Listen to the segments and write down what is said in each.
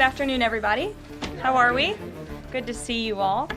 Good afternoon, everybody. How are we? Good to see you all.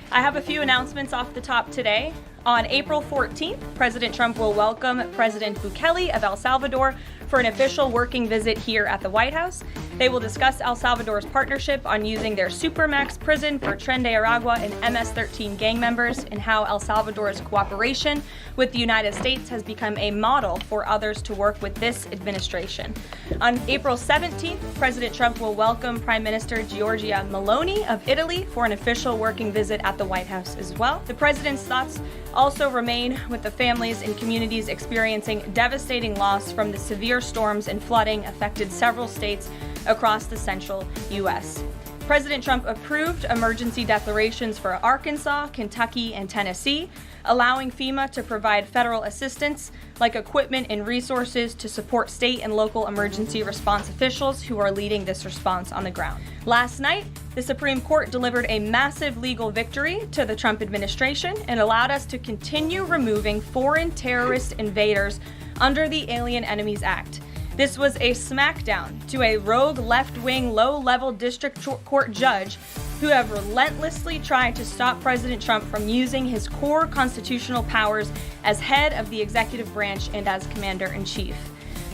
I have a few announcements off the top today. On April 14th, President Trump will welcome President Bukele of El Salvador for an official working visit here at the White House. They will discuss El Salvador's partnership on using their Supermax prison for Tren de Aragua and MS-13 gang members and how El Salvador's cooperation with the United States has become a model for others to work with this administration. On April 17th, President Trump will welcome Prime Minister Giorgia Meloni of Italy for an official working visit at the White House as well. The president's thoughts also remain with the families and communities experiencing devastating loss from the severe storms and flooding affected several states across the central U.S. President Trump approved emergency declarations for Arkansas, Kentucky, and Tennessee, allowing FEMA to provide federal assistance like equipment and resources to support state and local emergency response officials who are leading this response on the ground. Last night, the Supreme Court delivered a massive legal victory to the Trump administration and allowed us to continue removing foreign terrorist invaders under the Alien Enemies Act. This was a smackdown to a rogue left-wing, low-level district court judge who have relentlessly tried to stop President Trump from using his core constitutional powers as head of the executive branch and as commander-in-chief.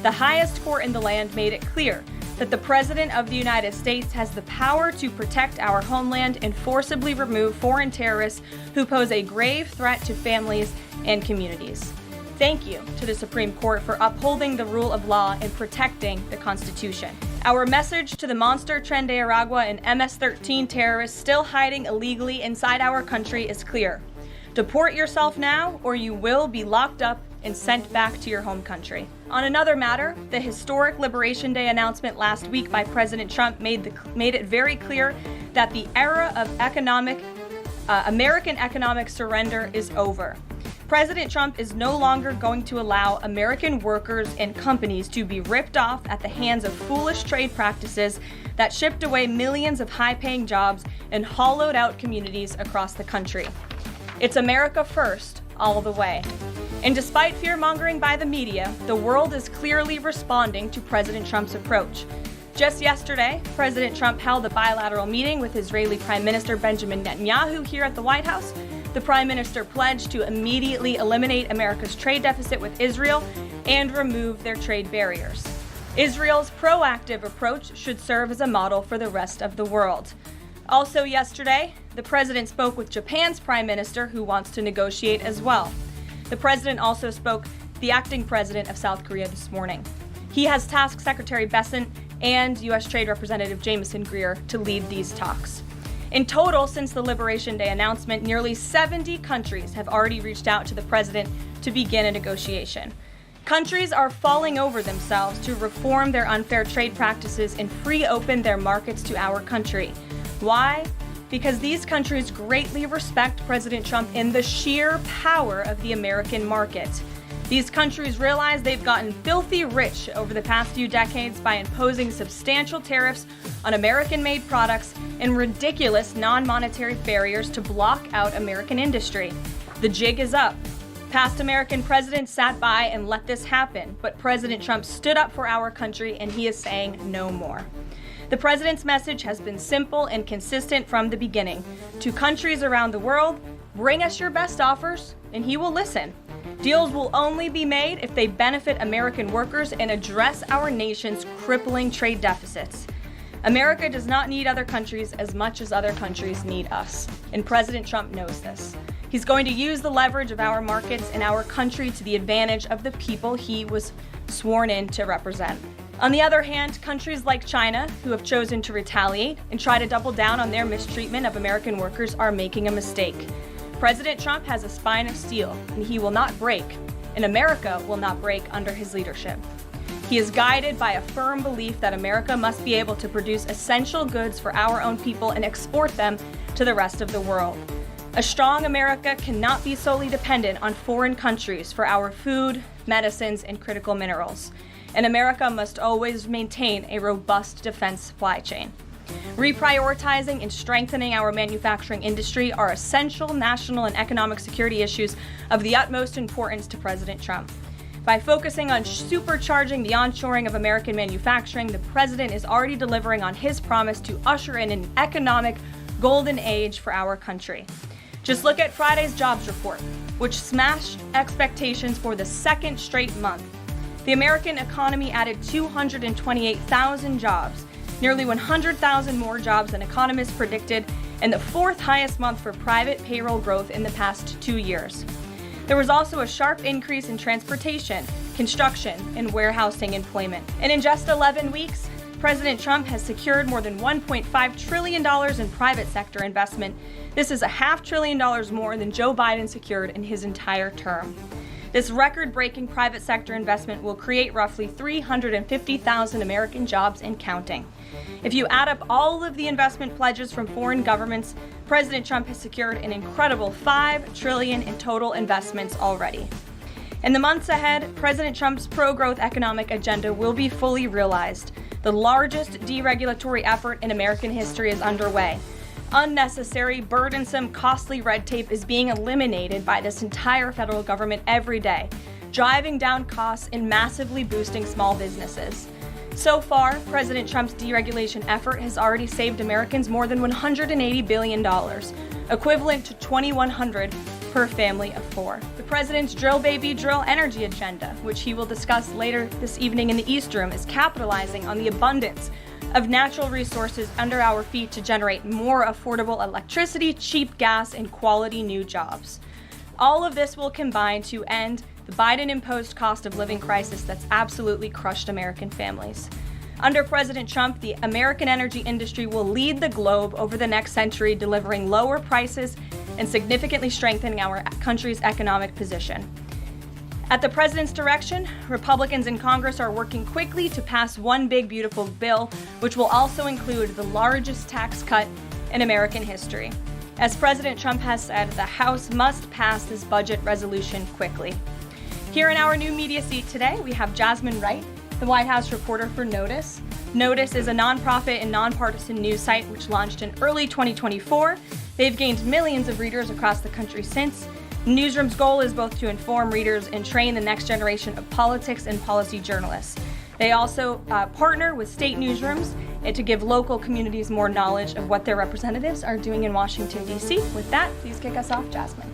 The highest court in the land made it clear that the President of the United States has the power to protect our homeland and forcibly remove foreign terrorists who pose a grave threat to families and communities. Thank you to the Supreme Court for upholding the rule of law and protecting the Constitution. Our message to the monster Tren de Aragua and MS-13 terrorists still hiding illegally inside our country is clear. Deport yourself now, or you will be locked up and sent back to your home country. On another matter, the historic Liberation Day announcement last week by President Trump made it very clear that the era of American economic surrender is over. President Trump is no longer going to allow American workers and companies to be ripped off at the hands of foolish trade practices that shipped away millions of high-paying jobs and hollowed out communities across the country. It's America first, all the way. And despite fear-mongering by the media, the world is clearly responding to President Trump's approach. Just yesterday, President Trump held a bilateral meeting with Israeli Prime Minister Benjamin Netanyahu here at the White House. The Prime Minister pledged to immediately eliminate America's trade deficit with Israel and remove their trade barriers. Israel's proactive approach should serve as a model for the rest of the world. Also yesterday, the President spoke with Japan's Prime Minister, who wants to negotiate as well. The President also spoke with the acting President of South Korea this morning. He has tasked Secretary Bessent and U.S. Trade Representative Jamieson Greer to lead these talks. In total, since the Liberation Day announcement, nearly 70 countries have already reached out to the president to begin a negotiation. Countries are falling over themselves to reform their unfair trade practices and free open their markets to our country. Why? Because these countries greatly respect President Trump in the sheer power of the American market. These countries realize they've gotten filthy rich over the past few decades by imposing substantial tariffs on American-made products and ridiculous non-monetary barriers to block out American industry. The jig is up. Past American presidents sat by and let this happen, but President Trump stood up for our country, and he is saying no more. The president's message has been simple and consistent from the beginning. To countries around the world, bring us your best offers, and he will listen. Deals will only be made if they benefit American workers and address our nation's crippling trade deficits. America does not need other countries as much as other countries need us, and President Trump knows this. He's going to use the leverage of our markets and our country to the advantage of the people he was sworn in to represent. On the other hand, countries like China, who have chosen to retaliate and try to double down on their mistreatment of American workers, are making a mistake. President Trump has a spine of steel, and he will not break, and America will not break under his leadership. He is guided by a firm belief that America must be able to produce essential goods for our own people and export them to the rest of the world. A strong America cannot be solely dependent on foreign countries for our food, medicines, and critical minerals. And America must always maintain a robust defense supply chain. Reprioritizing and strengthening our manufacturing industry are essential national and economic security issues of the utmost importance to President Trump. By focusing on supercharging the onshoring of American manufacturing, the president is already delivering on his promise to usher in an economic golden age for our country. Just look at Friday's jobs report, which smashed expectations for the second straight month. The American economy added 228,000 jobs, nearly 100,000 more jobs than economists predicted, and the fourth highest month for private payroll growth in the past 2 years. There was also a sharp increase in transportation, construction, and warehousing employment. And in just 11 weeks, President Trump has secured more than $1.5 trillion in private sector investment. This is $500 billion more than Joe Biden secured in his entire term. This record-breaking private sector investment will create roughly 350,000 American jobs and counting. If you add up all of the investment pledges from foreign governments, President Trump has secured an incredible $5 trillion in total investments already. In the months ahead, President Trump's pro-growth economic agenda will be fully realized. The largest deregulatory effort in American history is underway. Unnecessary, burdensome, costly red tape is being eliminated by this entire federal government every day, driving down costs and massively boosting small businesses. So far, President Trump's deregulation effort has already saved Americans more than $180 billion, equivalent to $2,100 per family of 4. The president's drill baby drill energy agenda, which he will discuss later this evening in the East Room, is capitalizing on the abundance of natural resources under our feet to generate more affordable electricity, cheap gas, and quality new jobs. All of this will combine to end the Biden-imposed cost of living crisis that's absolutely crushed American families. Under President Trump, the American energy industry will lead the globe over the next century, delivering lower prices and significantly strengthening our country's economic position. At the president's direction, Republicans in Congress are working quickly to pass one big, beautiful bill, which will also include the largest tax cut in American history. As President Trump has said, the House must pass this budget resolution quickly. Here in our new media seat today, we have Jasmine Wright, the White House reporter for Notice. Notice is a nonprofit and nonpartisan news site which launched in early 2024. They've gained millions of readers across the country since. The newsroom's goal is both to inform readers and train the next generation of politics and policy journalists. They also partner with state newsrooms and to give local communities more knowledge of what their representatives are doing in Washington, D.C. With that, please kick us off, Jasmine.